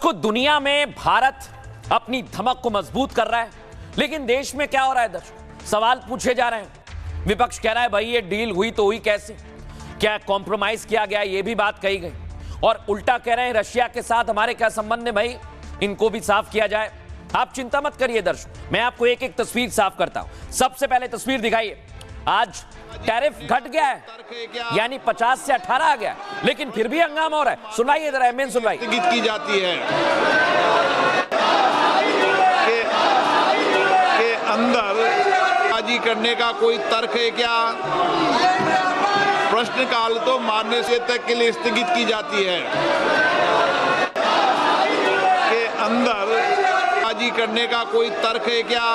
दर्शकों, दुनिया में भारत अपनी धमक को मजबूत कर रहा है, लेकिन देश में क्या हो रहा है दर्शकों? सवाल पूछे जा रहे हैं। विपक्ष कह रहा है भाई ये डील हुई तो हुई कैसे, क्या कॉम्प्रोमाइज किया गया, ये भी बात कही गई। और उल्टा कह रहे हैं रशिया के साथ हमारे क्या संबंध है भाई, इनको भी साफ किया जाए। आप चिंता मत करिए दर्शकों, मैं आपको एक एक तस्वीर साफ करता हूं। सबसे पहले तस्वीर दिखाइए, आज टैरिफ घट गया है, यानी 50 से 18 आ गया, लेकिन फिर भी हंगामा हो रहा है। सुनाइए जरा, एमएन सुनवाई की जाती है के अंदर बाजी करने का कोई तर्क है क्या? प्रश्नकाल तो मानने से तक के लिए स्थगित की जाती है के अंदर बाजी करने का कोई तर्क है क्या?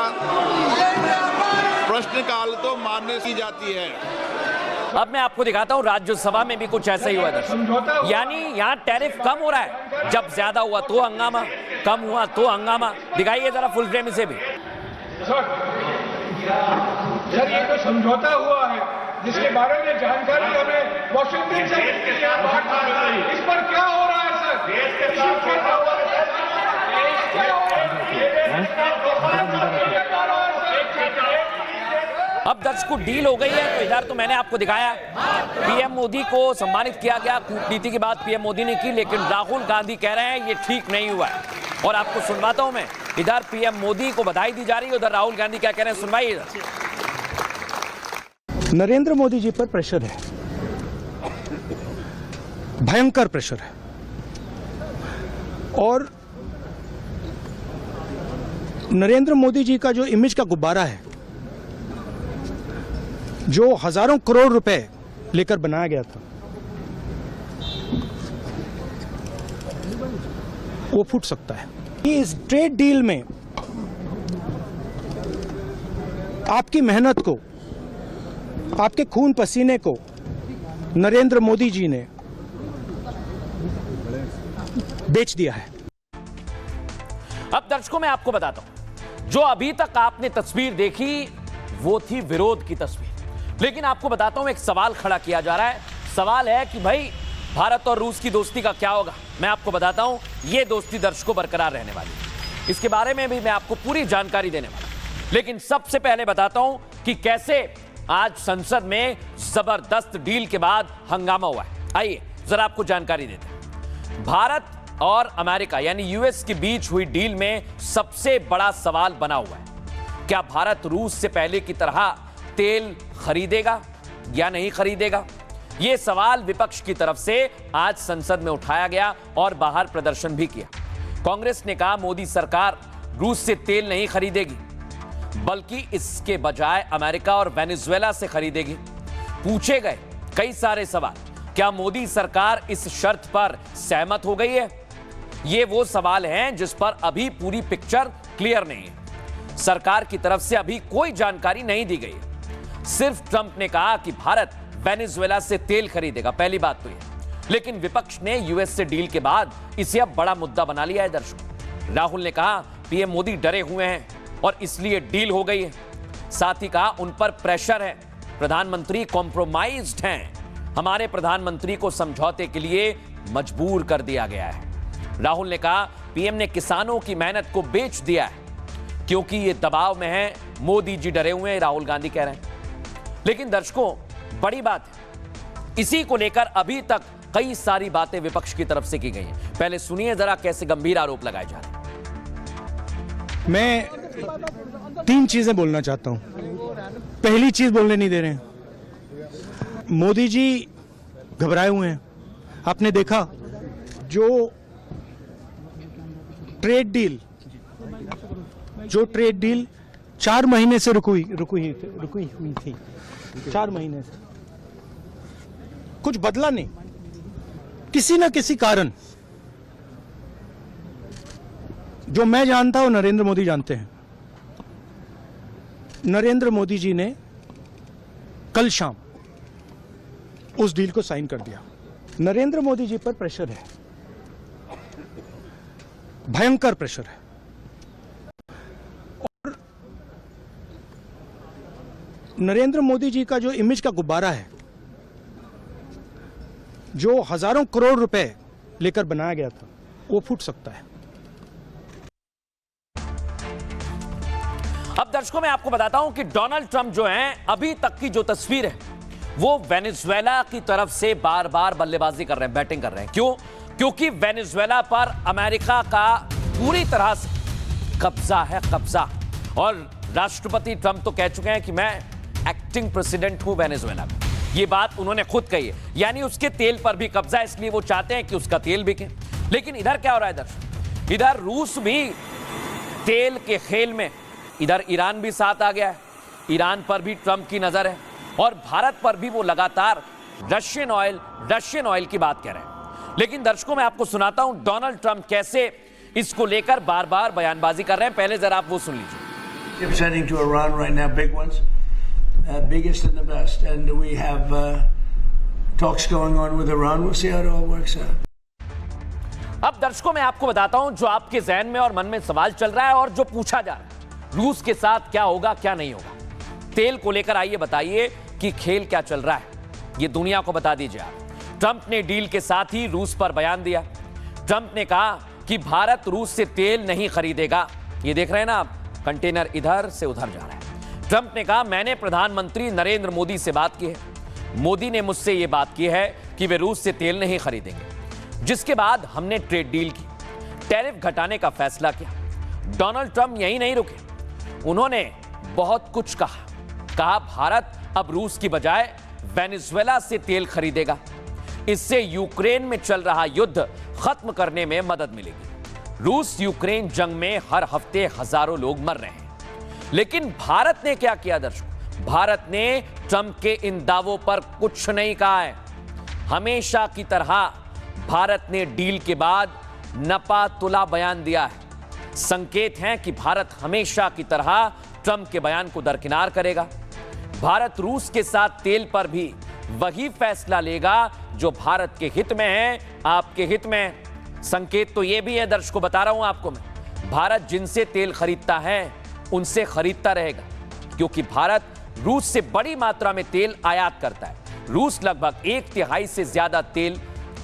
प्रश्नकाल तो मानने की जाती है। अब मैं आपको दिखाता हूं, राज्यसभा में भी कुछ ऐसा ही हुआ दर्शक, यानी यहां टैरिफ कम हो रहा है, जब ज्यादा हुआ तो हंगामा, कम हुआ तो हंगामा। दिखाइए जरा फुल फ्रेम इसे भी। सर ये तो समझौता हुआ है जिसके बारे में जानकारी हमें वॉशिंगटन से इस पर क्या हो रहा है सर? अब दर्शकों डील हो गई है, तो इधर तो मैंने आपको दिखाया पीएम मोदी को सम्मानित किया गया, कूटनीति की बात पीएम मोदी ने की, लेकिन राहुल गांधी कह रहे हैं ये ठीक नहीं हुआ है। और आपको सुनवाता हूं मैं, इधर पीएम मोदी को बधाई दी जा रही है, उधर राहुल गांधी क्या कह रहे हैं, सुनवाइए। नरेंद्र मोदी जी पर प्रेशर है, भयंकर प्रेशर है, और नरेंद्र मोदी जी का जो इमेज का गुब्बारा है, जो हजारों करोड़ रुपए लेकर बनाया गया था, वो फूट सकता है। इस ट्रेड डील में आपकी मेहनत को, आपके खून पसीने को नरेंद्र मोदी जी ने बेच दिया है। अब दर्शकों मैं आपको बताता हूं, जो अभी तक आपने तस्वीर देखी वो थी विरोध की तस्वीर, लेकिन आपको बताता हूं एक सवाल खड़ा किया जा रहा है। सवाल है कि भाई भारत और रूस की दोस्ती का क्या होगा। मैं आपको बताता हूं ये दोस्ती दर्शकों बरकरार रहने वाली है, इसके बारे में भी मैं आपको पूरी जानकारी देने वाला हूं। लेकिन सबसे पहले बताता हूं कि कैसे आज संसद में जबरदस्त डील के बाद हंगामा हुआ है। आइए जरा आपको जानकारी देते हैं। भारत और अमेरिका यानी यूएस के बीच हुई डील में सबसे बड़ा सवाल बना हुआ है, क्या भारत रूस से पहले की तरह तेल खरीदेगा या नहीं खरीदेगा? यह सवाल विपक्ष की तरफ से आज संसद में उठाया गया और बाहर प्रदर्शन भी किया। कांग्रेस ने कहा मोदी सरकार रूस से तेल नहीं खरीदेगी, बल्कि इसके बजाय अमेरिका और वेनेजुएला से खरीदेगी। पूछे गए कई सारे सवाल, क्या मोदी सरकार इस शर्त पर सहमत हो गई है? ये वो सवाल हैं जिस पर अभी पूरी पिक्चर क्लियर नहीं है। सरकार की तरफ से अभी कोई जानकारी नहीं दी गई है। सिर्फ ट्रंप ने कहा कि भारत वेनेजुएला से तेल खरीदेगा, पहली बात तो यह। लेकिन विपक्ष ने यूएस से डील के बाद इसे अब बड़ा मुद्दा बना लिया है दर्शकों। राहुल ने कहा पीएम मोदी डरे हुए हैं और इसलिए डील हो गई है। साथ ही कहा उन पर प्रेशर है, प्रधानमंत्री कॉम्प्रोमाइज्ड हैं, हमारे प्रधानमंत्री को समझौते के लिए मजबूर कर दिया गया है। राहुल ने कहा पीएम ने किसानों की मेहनत को बेच दिया है क्योंकि ये दबाव में है, मोदी जी डरे हुए हैं, राहुल गांधी कह रहे हैं। लेकिन दर्शकों बड़ी बात है, इसी को लेकर अभी तक कई सारी बातें विपक्ष की तरफ से की गई हैं। पहले सुनिए जरा कैसे गंभीर आरोप लगाए जा रहे हैं। मैं 3 चीजें बोलना चाहता हूं। पहली चीज बोलने नहीं दे रहे हैं, मोदी जी घबराए हुए हैं। आपने देखा जो ट्रेड डील 4 महीने से रुकी हुई थी, 4 महीने से कुछ बदला नहीं, किसी ना किसी कारण। जो मैं जानता हूं नरेंद्र मोदी जानते हैं। नरेंद्र मोदी जी ने कल शाम उस डील को साइन कर दिया। नरेंद्र मोदी जी पर प्रेशर है, भयंकर प्रेशर है, और नरेंद्र मोदी जी का जो इमेज का गुब्बारा है, जो हजारों करोड़ रुपए लेकर बनाया गया था, वो फूट सकता है। अब दर्शकों मैं आपको बताता हूं कि डोनाल्ड ट्रंप जो हैं अभी तक की जो तस्वीर है वो वेनेजुएला की तरफ से बार बार बल्लेबाजी कर रहे हैं, बैटिंग कर रहे हैं। क्यों? क्योंकि वेनेजुएला पर अमेरिका का पूरी तरह से कब्जा है, कब्जा। और राष्ट्रपति ट्रंप तो कह चुके हैं कि मैं एक्टिंग प्रेसिडेंट हूं वेनेजुएला में। ये बात उन्होंने खुद कही है, यानी उसके तेल पर भी कब्जा है, इसलिए वो चाहते हैं कि उसका तेल बिके। लेकिन इधर क्या हो रहा है दर्शक? इधर रूस भी तेल के खेल में, इधर ईरान भी साथ आ गया है। ईरान पर भी ट्रंप की नजर है और भारत पर भी वो लगातार रशियन ऑयल की बात कह रहे हैं। लेकिन दर्शकों मैं आपको सुनाता हूं डोनाल्ड ट्रंप कैसे इसको लेकर बार बार बयानबाजी कर रहे हैं। पहले जरा आप वो सुन लीजिए। Ships heading to Iran right now, big ones, biggest and the best, and we have talks going on with Iran. We'll see how it all works out. अब दर्शकों मैं आपको बताता हूं जो आपके जहन में और मन में सवाल चल रहा है और जो पूछा जा रहा है, रूस के साथ क्या होगा क्या नहीं होगा। तेल को लेकर आइए बताइए कि खेल क्या चल रहा है, ये दुनिया को बता दीजिए आप। ट्रंप ने डील के साथ ही रूस पर बयान दिया। ट्रंप ने कहा कि भारत रूस से तेल नहीं खरीदेगा। ये देख रहे हैं ना आप, कंटेनर इधर से उधर जा रहा है। ट्रंप ने कहा मैंने प्रधानमंत्री नरेंद्र मोदी से बात की है, मोदी ने मुझसे यह बात की है कि वे रूस से तेल नहीं खरीदेंगे। जिसके बाद हमने ट्रेड डील की, टैरिफ घटाने का फैसला किया। डोनाल्ड ट्रंप यही नहीं रुके, उन्होंने बहुत कुछ कहा भारत अब रूस की बजाय वेनेजुएला से तेल खरीदेगा। इससे यूक्रेन में चल रहा युद्ध खत्म करने में मदद मिलेगी। रूस यूक्रेन जंग में हर हफ्ते हजारों लोग मर रहे हैं। लेकिन भारत ने क्या किया दर्शकों? भारत ने ट्रंप के इन दावों पर कुछ नहीं कहा है। हमेशा की तरह भारत ने डील के बाद नपा तुला बयान दिया है। संकेत हैं कि भारत हमेशा की तरह ट्रंप के बयान को दरकिनार करेगा। भारत रूस के साथ तेल पर भी वही फैसला लेगा जो भारत के हित में है, आपके हित में है। संकेत तो यह भी है, दर्शकों बता रहा हूं आपको मैं, भारत जिनसे तेल खरीदता है उनसे खरीदता रहेगा, क्योंकि भारत रूस से बड़ी मात्रा में तेल आयात करता है। रूस लगभग 1/3 से ज्यादा तेल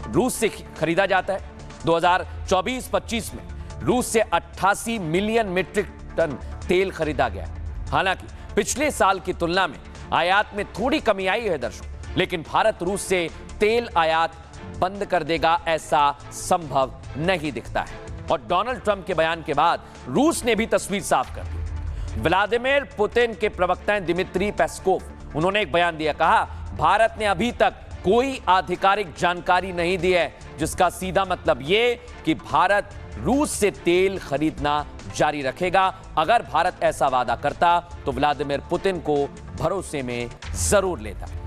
रूस से खरीदा जाता है। 2024-25 में रूस से 88 मिलियन मीट्रिक टन तेल खरीदा गया। हालांकि पिछले साल की तुलना में आयात में थोड़ी कमी आई है दर्शकों, लेकिन भारत रूस से तेल आयात बंद कर देगा ऐसा संभव नहीं दिखता है। और डोनाल्ड ट्रंप के बयान के बाद रूस ने भी तस्वीर साफ कर दी। व्लादिमीर पुतिन के प्रवक्ता दिमित्री पेस्कोव, उन्होंने एक बयान दिया, कहा भारत ने अभी तक कोई आधिकारिक जानकारी नहीं दी है, जिसका सीधा मतलब यह कि भारत रूस से तेल खरीदना जारी रखेगा। अगर भारत ऐसा वादा करता तो व्लादिमीर पुतिन को भरोसे में जरूर लेता।